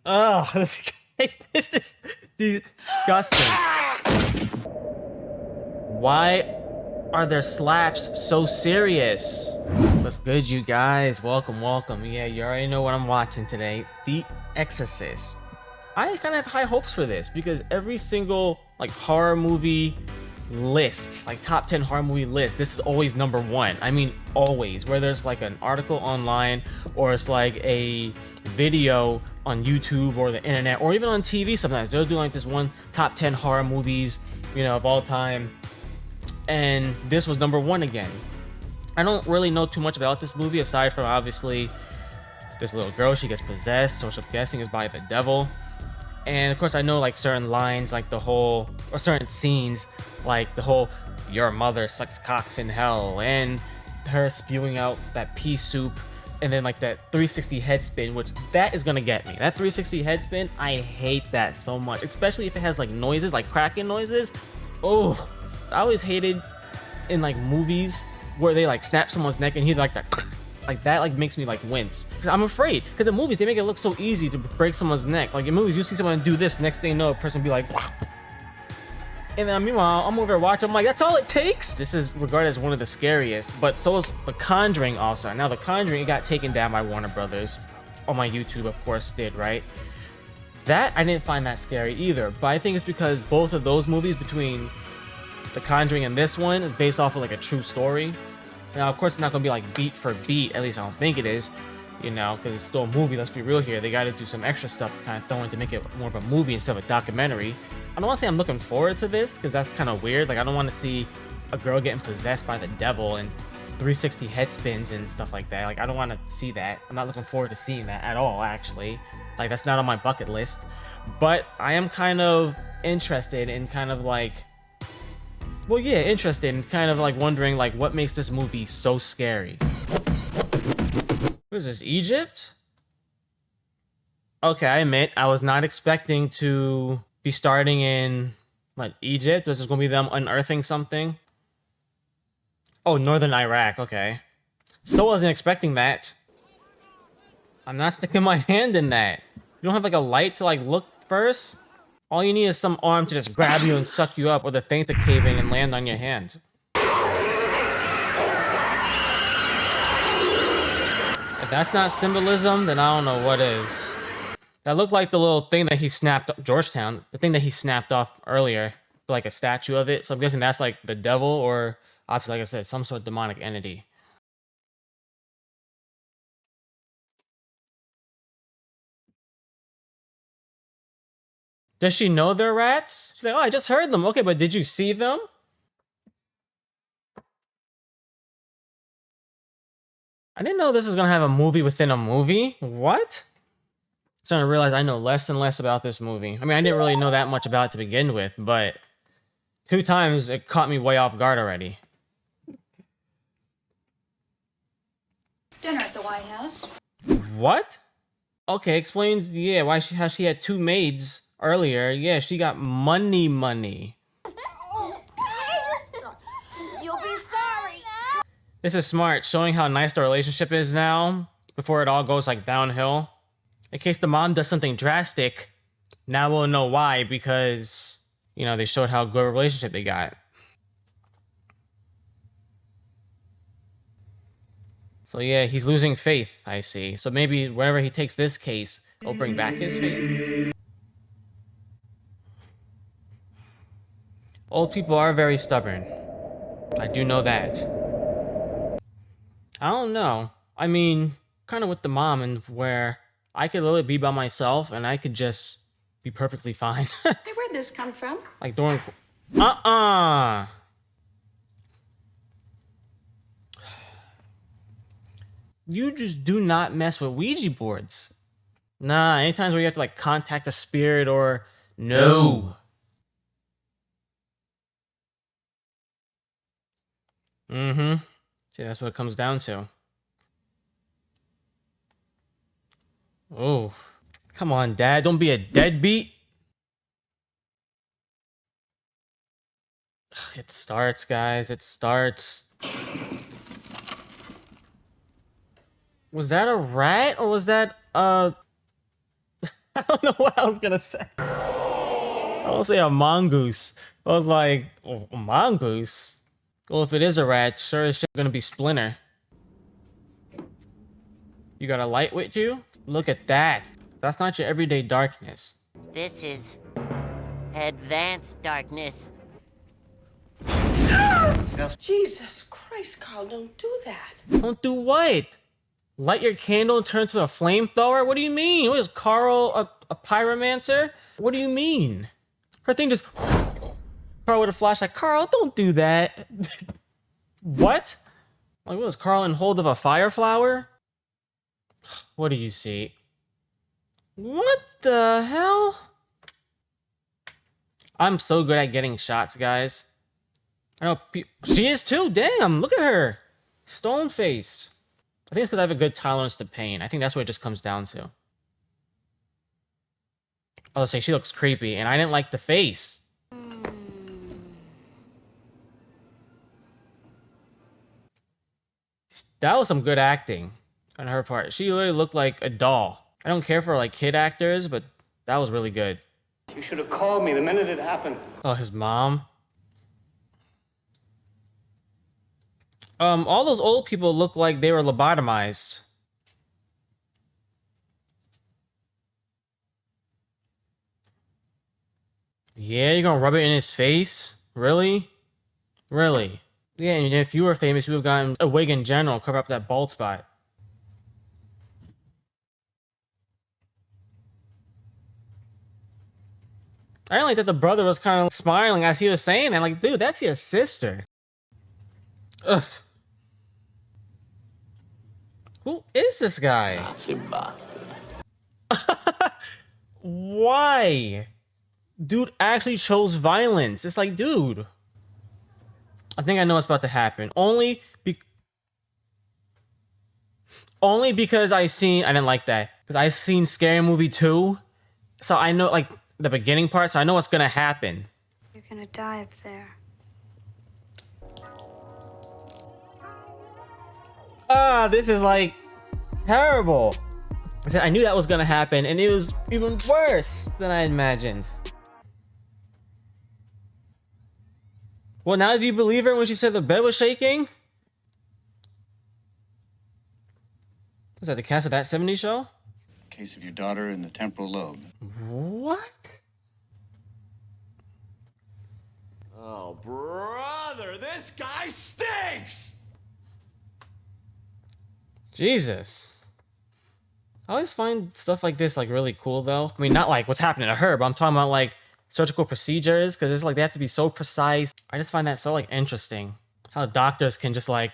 Oh, this is disgusting. Why are their slaps so serious? What's good, you guys? Welcome, welcome. Yeah, you already know what I'm watching today. The Exorcist. I kind of have high hopes for this because every single like horror movie list, like top 10 horror movie list, this is always number one. I mean, always. Whether it's like an article online or it's like a video on YouTube or the internet or even on TV sometimes. They'll do like this one top 10 horror movies, of all time. And this was number one again. I don't really know too much about this movie aside from obviously this little girl, she gets possessed, so I'm guessing is by the devil. And of course I know like certain lines, like the whole, or certain scenes, like the whole your mother sucks cocks in hell, and her spewing out that pea soup, and then like that 360 head spin, which that is gonna get me. That 360 head spin, I hate that so much, especially if it has like noises, like cracking noises. Oh, I always hated in like movies where they like snap someone's neck and he's like that, like that, like makes me like wince. Cause I'm afraid, cause the movies they make it look so easy to break someone's neck. Like in movies, you see someone do this, next thing you know, a person will be like, wow. And then meanwhile, I'm over here watching, I'm like, that's all it takes? This is regarded as one of the scariest, but so is The Conjuring also. Now The Conjuring, it got taken down by Warner Brothers. On my YouTube, of course, did, right? That, I didn't find that scary either, but I think it's because both of those movies, between The Conjuring and this one, is based off of like a true story. Now, of course, it's not gonna be like beat for beat, at least I don't think it is, because it's still a movie, let's be real here. They gotta do some extra stuff to kind of throw in to make it more of a movie instead of a documentary. I don't want to say I'm looking forward to this, because that's kind of weird. Like, I don't want to see a girl getting possessed by the devil and 360 head spins and stuff like that. Like, I don't want to see that. I'm not looking forward to seeing that at all, actually. Like, that's not on my bucket list. But I am kind of interested in kind of like, well, yeah, interested in kind of like wondering like what makes this movie so scary. What is this, Egypt? Okay, I admit I was not expecting to be starting in what, Egypt? This is gonna be them unearthing something. Oh, northern Iraq. Okay, still wasn't expecting that. I'm not sticking my hand in that. You don't have like a light to like look first? All you need is some arm to just grab you and suck you up, or the thing to cave in and land on your hand. If that's not symbolism, then I don't know what is. That looked like the little thing that he snapped up, Georgetown, the thing that he snapped off earlier, like a statue of it. So I'm guessing that's like the devil, or obviously, like I said, some sort of demonic entity. Does she know they're rats? She's like, oh, I just heard them. Okay, but did you see them? I didn't know this was gonna have a movie within a movie. What? I'm starting to realize I know less and less about this movie. I mean, I didn't really know that much about it to begin with, but 2 times it caught me way off guard already. Dinner at the White House. What? Okay, explains, yeah, how she had 2 maids earlier. Yeah, she got money. You'll be sorry. This is smart, showing how nice the relationship is now, before it all goes like downhill. In case the mom does something drastic, now we'll know why, because, they showed how good a relationship they got. So yeah, he's losing faith, I see. So maybe whenever he takes this case, it'll bring back his faith. Old people are very stubborn. I do know that. I don't know. I mean, kind of with the mom, and where I could literally be by myself and I could just be perfectly fine. Hey, where'd this come from? Like during... You just do not mess with Ouija boards. Nah, anytime where you have to like contact a spirit or... No. Mm-hmm. See, that's what it comes down to. Oh. Come on, Dad. Don't be a deadbeat. It starts, guys. It starts. Was that a rat or was that I don't know what I was gonna say. I was say a mongoose. I was like, oh, a mongoose? Well, if it is a rat, sure as shit gonna be Splinter. You got a light with you? Look at that. That's not your everyday darkness. This is advanced darkness. Jesus Christ, Carl, don't do that. Don't do what? Light your candle and turn to a flamethrower? What do you mean? What is Carl a pyromancer? What do you mean? Her thing just... Carl with a flashlight. Carl, don't do that. What? Like, what was Carl in hold of a fire flower? What do you see? What the hell? I'm so good at getting shots, guys. I know she is too. Damn, look at her. Stone-faced. I think it's because I have a good tolerance to pain. I think that's what it just comes down to. I was say she looks creepy, and I didn't like the face. That was some good acting on her part. She literally looked like a doll. I don't care for like kid actors, but that was really good. You should have called me the minute it happened. Oh, his mom. All those old people look like they were lobotomized. Yeah, you're gonna rub it in his face? Really? Really? Yeah, and if you were famous, you would have gotten a wig in general, cover up that bald spot. I didn't like that the brother was kind of smiling as he was saying it. Like, dude, that's your sister. Ugh. Who is this guy? Nazi bastard. Why? Dude actually chose violence. It's like, dude. I think I know what's about to happen. Only because I didn't like that. Because I seen Scary Movie 2. So I know, like, the beginning part, so I know what's gonna happen. You're gonna die up there. Ah, this is like terrible. I said I knew that was gonna happen, and it was even worse than I imagined. Well, now do you believe her when she said the bed was shaking? Was that the cast of That 70s Show? Case of your daughter in the temporal lobe. What? Oh, brother, this guy stinks! Jesus. I always find stuff like this like really cool though. I mean, not like what's happening to her, but I'm talking about like surgical procedures, because it's like they have to be so precise. I just find that so like interesting. How doctors can just like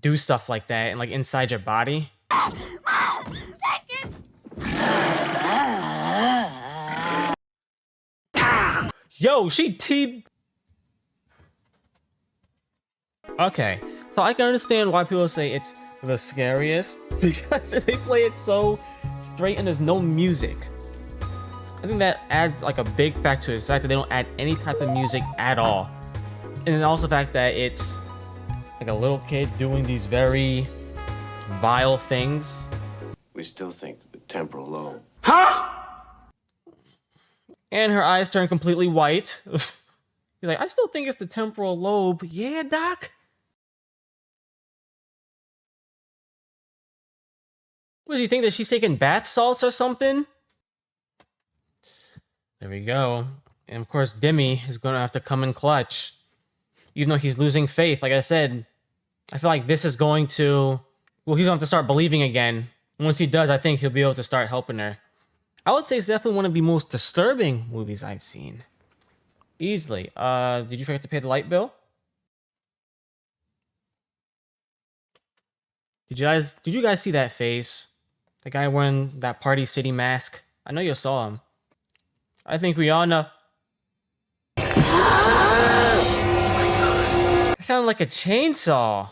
do stuff like that and like inside your body. Yo, she teed. Okay, so I can understand why people say it's the scariest because they play it so straight and there's no music. I think that adds like a big factor to it, the fact that they don't add any type of music at all. And then also the fact that it's like a little kid doing these very vile things. We still think the temporal lobe. And her eyes turn completely white. You're like, I still think it's the temporal lobe. Yeah, doc? What, does he think that she's taking bath salts or something? There we go. And of course, Demi is going to have to come in clutch. Even though he's losing faith, like I said, I feel like this is going to... Well, he's going to have to start believing again. Once he does, I think he'll be able to start helping her. I would say it's definitely one of the most disturbing movies I've seen. Easily. Did you forget to pay the light bill? Did you guys see that face? The guy wearing that Party City mask? I know you saw him. I think we all know. That sounded like a chainsaw.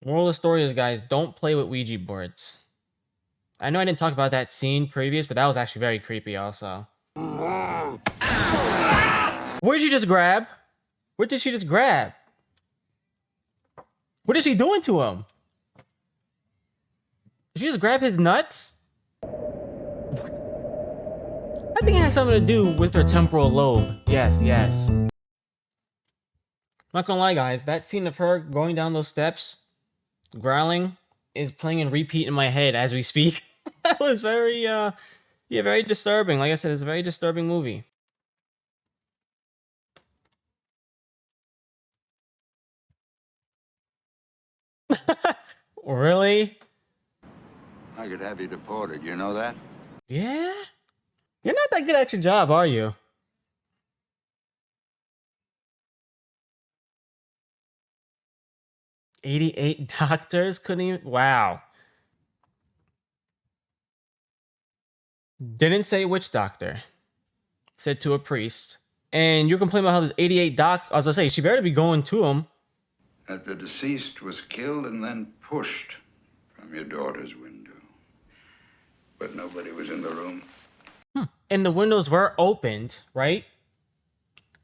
Moral of the story is, guys, don't play with Ouija boards. I know I didn't talk about that scene previous, but that was actually very creepy also. Where did she just grab? What did she just grab? What is she doing to him? Did she just grab his nuts? What? I think it has something to do with her temporal lobe. Yes, yes. Not gonna lie, guys, that scene of her going down those steps, growling, is playing in repeat in my head as we speak. That was very, yeah, very disturbing. Like I said, it's a very disturbing movie. Really? I could have you deported, you know that? Yeah? You're not that good at your job, are you? "88 doctors couldn't even..." Wow. Didn't say which doctor. Said to a priest. And you're complaining about how there's 88 I was gonna say, she better be going to him. That the deceased was killed and then pushed from your daughter's window. But nobody was in the room. And the windows were opened, right?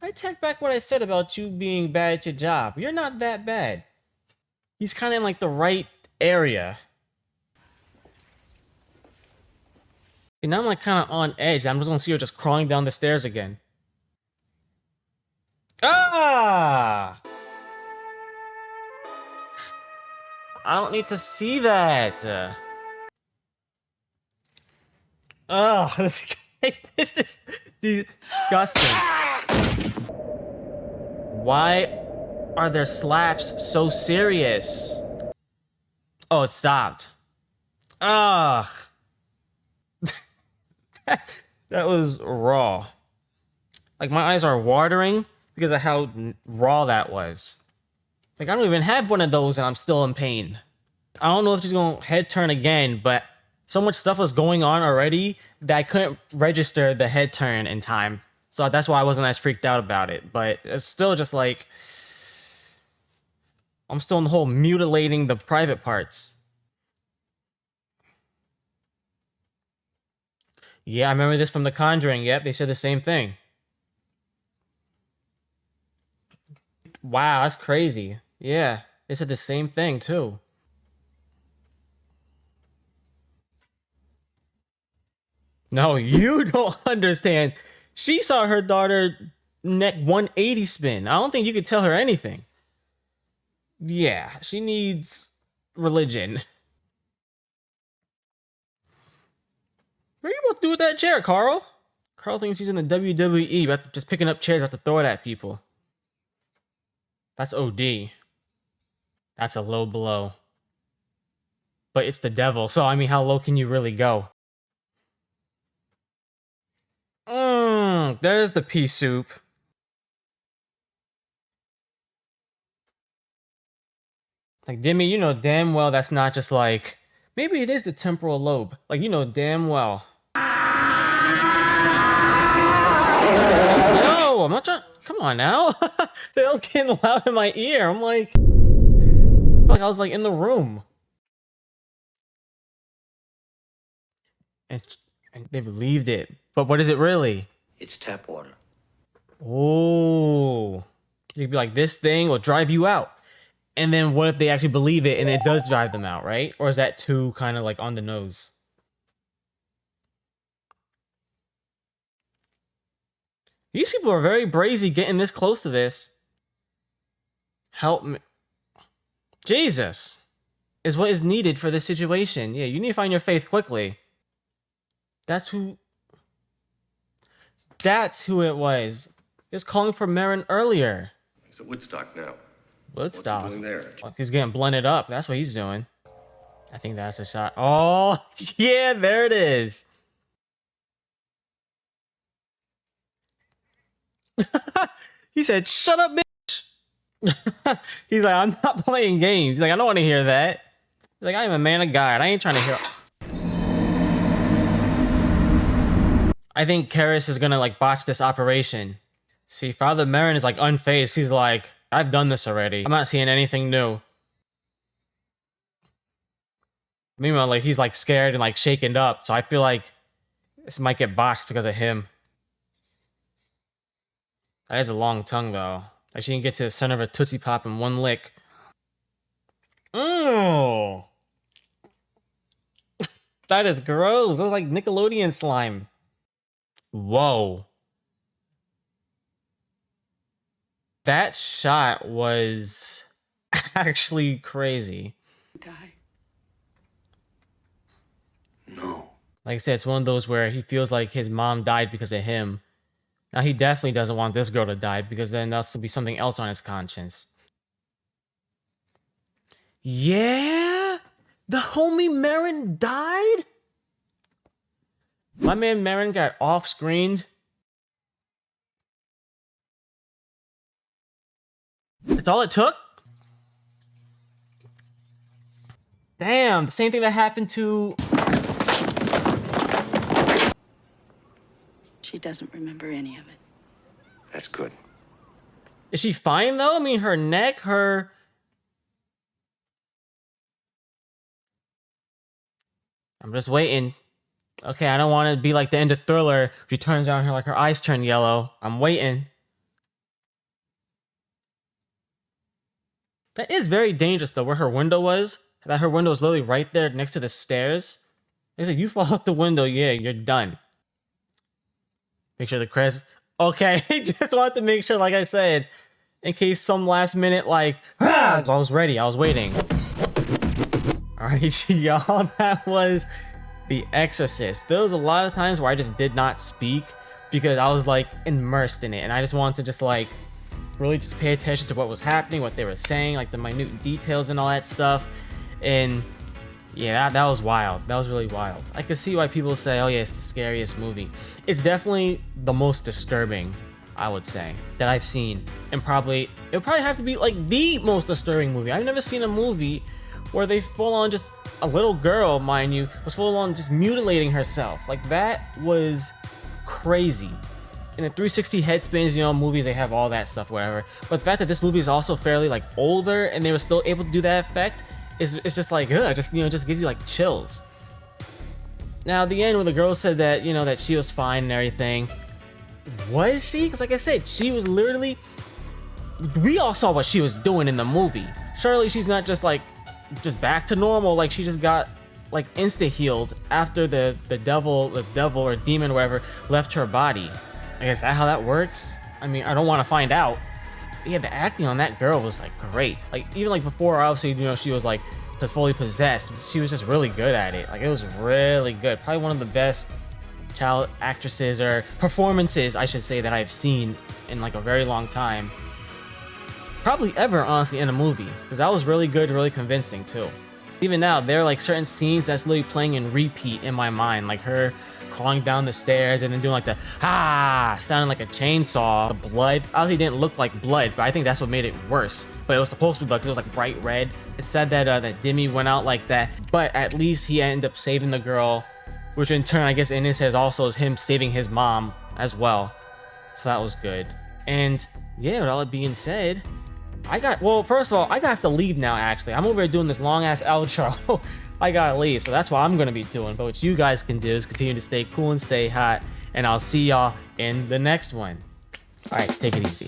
I take back what I said about you being bad at your job. You're not that bad. He's kind of in like the right area. And now I'm like kind of on edge. I'm just gonna see her just crawling down the stairs again. Ah! I don't need to see that. Oh, this is disgusting. Why are their slaps so serious? Oh, it stopped. Ugh. That was raw. Like, my eyes are watering because of how raw that was. Like, I don't even have one of those and I'm still in pain. I don't know if she's gonna head turn again, but so much stuff was going on already that I couldn't register the head turn in time. So that's why I wasn't as freaked out about it. But it's still just like, I'm still in the whole mutilating the private parts. Yeah, I remember this from The Conjuring. Yep, they said the same thing. Wow, that's crazy. Yeah, they said the same thing too. No, you don't understand. She saw her daughter neck 180 spin. I don't think you could tell her anything. Yeah, she needs religion. What are you about to do with that chair, Carl? Carl thinks he's in the WWE, but just picking up chairs have to throw it at people. That's OD. That's a low blow. But it's the devil, so I mean, how low can you really go? There's the pea soup. Like, Demi, you know damn well that's not just like... Maybe it is the temporal lobe. Like, you know damn well. Yo, I'm not trying... Come on now. The hell's getting loud in my ear? I'm like... I feel like I was like in the room. And they believed it. But what is it really? It's tap water. Oh. You'd be like, this thing will drive you out. And then what if they actually believe it and it does drive them out, right? Or is that too kind of like on the nose? These people are very brazy getting this close to this. Help me. Jesus is what is needed for this situation. Yeah, you need to find your faith quickly. That's who it was. He was calling for Marin earlier. He's at Woodstock now. Woodstock. What's he doing there? He's getting blended up. That's what he's doing. I think that's a shot. Oh, yeah, there it is. He said, "Shut up, bitch." He's like, "I'm not playing games." He's like, "I don't want to hear that." He's like, "I am a man of God. I ain't trying to hear." I think Karis is gonna like botch this operation. See, Father Marin is like unfazed. He's like, "I've done this already. I'm not seeing anything new." Meanwhile, like he's like scared and like shaken up. So I feel like this might get botched because of him. That is a long tongue though. Like she can get to the center of a Tootsie Pop in one lick. Oh, that is gross. That's like Nickelodeon slime. Whoa. That shot was actually crazy. Die. No. Like I said, it's one of those where he feels like his mom died because of him. Now, he definitely doesn't want this girl to die because then that'll be something else on his conscience. Yeah? The homie Marin died? My man Marin got off-screened. That's all it took? Damn, the same thing that happened to... She doesn't remember any of it. That's good. Is she fine, though? I mean, her neck, her... I'm just waiting. Okay, I don't want to be like the end of Thriller. She turns around here like her eyes turn yellow. I'm waiting. That is very dangerous, though, where her window was. That her window was literally right there next to the stairs. They said, you fall out the window, yeah, you're done. Make sure the credits... Okay, just wanted to make sure, like I said, in case some last minute, like, I was ready, I was waiting. Alright, y'all, that was The Exorcist. There was a lot of times where I just did not speak because I was, like, immersed in it, and I just wanted to just, like, really just pay attention to what was happening, what they were saying, like the minute details and all that stuff. And yeah, that was wild. That was really wild. I could see why people say, oh yeah, it's the scariest movie. It's definitely the most disturbing, I would say, that I've seen. And it'll probably have to be like the most disturbing movie. I've never seen a movie where they full on just, a little girl, mind you, was full on just mutilating herself. Like, that was crazy. In the 360 headspins, you know, movies, they have all that stuff, whatever. But the fact that this movie is also fairly, like, older and they were still able to do that effect it's just like, ugh, just, you know, just gives you, like, chills. Now, the end where the girl said that, you know, that she was fine and everything. Was she? Because, like I said, she was literally... We all saw what she was doing in the movie. Surely she's not just, like, just back to normal. Like, she just got, like, insta-healed after the devil or demon or whatever left her body. I guess that's how that works. I mean, I don't want to find out. But yeah, the acting on that girl was like great. Like, even like before, obviously, you know, she was like fully possessed. She was just really good at it. Like, it was really good. Probably one of the best child actresses or performances, I should say, that I've seen in like a very long time. Probably ever, honestly, in a movie. Because that was really good, really convincing too. Even now, there are like certain scenes that's literally playing in repeat in my mind. Like her crawling down the stairs and then doing like the sounding like a chainsaw. The blood obviously didn't look like blood, but I think that's what made it worse. But it was supposed to be blood because it was like bright red. It said that that Demi went out like that, but at least he ended up saving the girl, which in turn, I guess in his head also is him saving his mom as well. So that was good. And yeah, with all that being said, first of all, I gotta have to leave now, actually. I'm over here doing this long-ass outro. I gotta leave, so that's what I'm gonna be doing. But what you guys can do is continue to stay cool and stay hot, and I'll see y'all in the next one. Alright, take it easy.